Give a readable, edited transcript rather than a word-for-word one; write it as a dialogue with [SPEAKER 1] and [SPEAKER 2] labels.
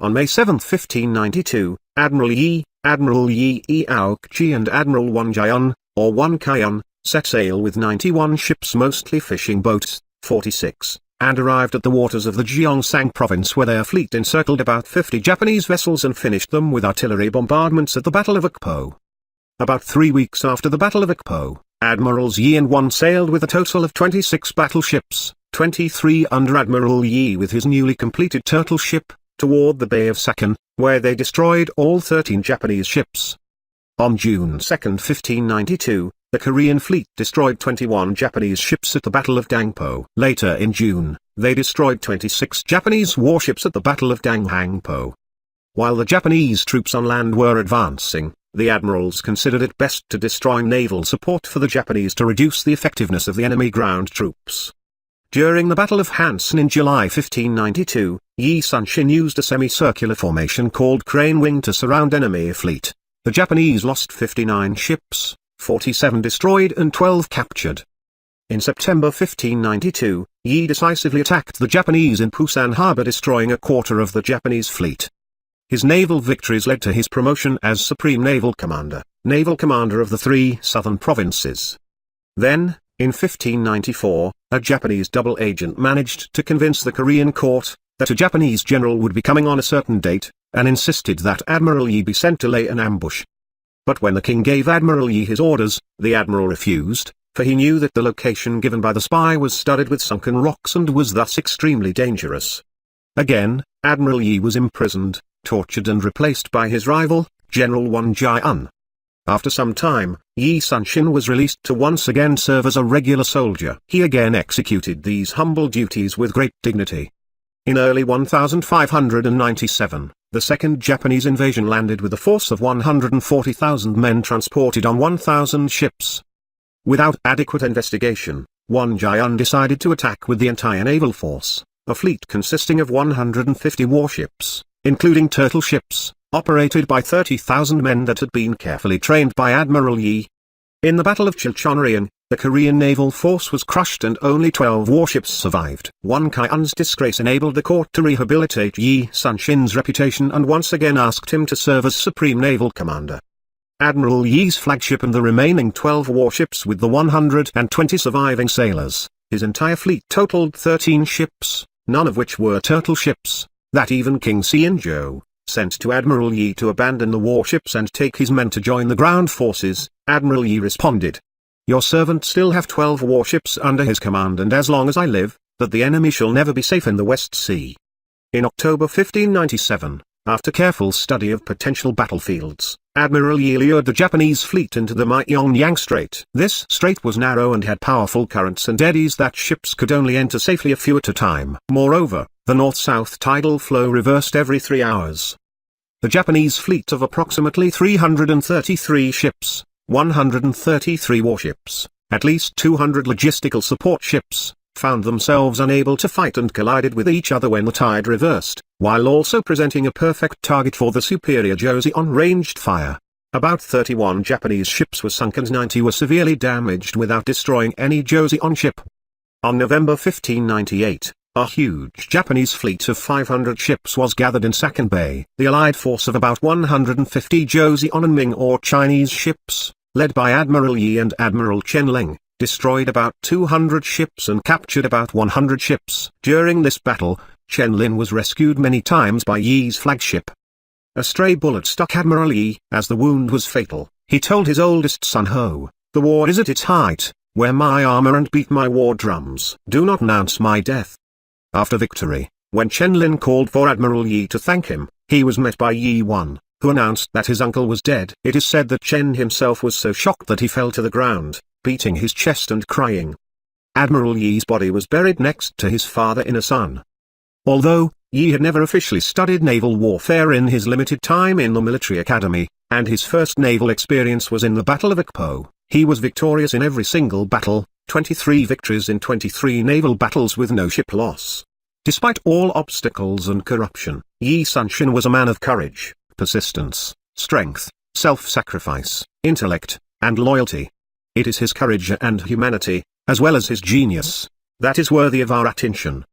[SPEAKER 1] On May 7, 1592, Admiral Yi Aokji and Admiral Wang Jian, or Wan Kaiyan, set sail with 91 ships, mostly fishing boats, 46, and arrived at the waters of the Gyeongsang province, where their fleet encircled about 50 Japanese vessels and finished them with artillery bombardments at the Battle of Ukpo. About 3 weeks after the Battle of Ukpo, Admirals Yi and Wan sailed with a total of 26 battleships, 23 under Admiral Yi with his newly completed turtle ship, toward the Bay of Sakkan, where they destroyed all 13 Japanese ships. On June 2, 1592, the Korean fleet destroyed 21 Japanese ships at the Battle of Dangpo. Later in June, they destroyed 26 Japanese warships at the Battle of Danghangpo. While the Japanese troops on land were advancing, the admirals considered it best to destroy naval support for the Japanese to reduce the effectiveness of the enemy ground troops. During the Battle of Hansan in July 1592, Sun-Shin used a semicircular formation called Crane Wing to surround enemy fleet. The Japanese lost 59 ships, 47 destroyed and 12 captured. In September 1592, Yi decisively attacked the Japanese in Pusan harbor, destroying a quarter of the Japanese fleet. His naval victories led to his promotion as Supreme Naval Commander of the 3 southern provinces. Then, in 1594, a Japanese double agent managed to convince the Korean court that a Japanese general would be coming on a certain date, and insisted that Admiral Yi be sent to lay an ambush. But when the king gave Admiral Yi his orders, the admiral refused, for he knew that the location given by the spy was studded with sunken rocks and was thus extremely dangerous. Again, Admiral Yi was imprisoned, tortured and replaced by his rival, General Wang Jian. After some time, Sun-Shin was released to once again serve as a regular soldier. He again executed these humble duties with great dignity. In early 1597, the second Japanese invasion landed with a force of 140,000 men transported on 1,000 ships. Without adequate investigation, Wang Jian decided to attack with the entire naval force, a fleet consisting of 150 warships, including turtle ships, operated by 30,000 men that had been carefully trained by Admiral Yi. In the Battle of Chilchonryang, the Korean naval force was crushed and only 12 warships survived. Wan Kaiyan's disgrace enabled the court to rehabilitate Sun-Shin's reputation and once again asked him to serve as Supreme Naval Commander. Admiral Yi's flagship and the remaining 12 warships with the 120 surviving sailors, his entire fleet totaled 13 ships, none of which were turtle ships, that even King Seonjo sent to Admiral Yi to abandon the warships and take his men to join the ground forces. Admiral Yi responded, "Your servant still have 12 warships under his command, and as long as I live, that the enemy shall never be safe in the West Sea." In October 1597, after careful study of potential battlefields, Admiral Yi lured the Japanese fleet into the Myeongyang Strait. This strait was narrow and had powerful currents and eddies that ships could only enter safely a few at a time. Moreover, the north-south tidal flow reversed every 3 hours. The Japanese fleet of approximately 333 ships, 133 warships, at least 200 logistical support ships, found themselves unable to fight and collided with each other when the tide reversed, while also presenting a perfect target for the superior Joseon ranged fire. About 31 Japanese ships were sunk and 90 were severely damaged without destroying any Joseon ship. On November 1598, a huge Japanese fleet of 500 ships was gathered in Sakkan Bay. The Allied force of about 150 Joseon and Ming or Chinese ships, led by Admiral Yi and Admiral Chen Leng, destroyed about 200 ships and captured about 100 ships. During this battle, Chen Lin was rescued many times by Yi's flagship. A stray bullet struck Admiral Yi. As the wound was fatal, he told his oldest son Ho, "The war is at its height. Wear my armor and beat my war drums. Do not announce my death." After victory, when Chen Lin called for Admiral Yi to thank him, he was met by Yi Wan, who announced that his uncle was dead. It is said that Chen himself was so shocked that he fell to the ground, beating his chest and crying. Admiral Yi's body was buried next to his father in Asan. Although Yi had never officially studied naval warfare in his limited time in the military academy, and his first naval experience was in the Battle of Ukpo, he was victorious in every single battle, 23 victories in 23 naval battles with no ship loss. Despite all obstacles and corruption, Sun-Shin was a man of courage, persistence, strength, self-sacrifice, intellect, and loyalty. It is his courage and humanity, as well as his genius, that is worthy of our attention.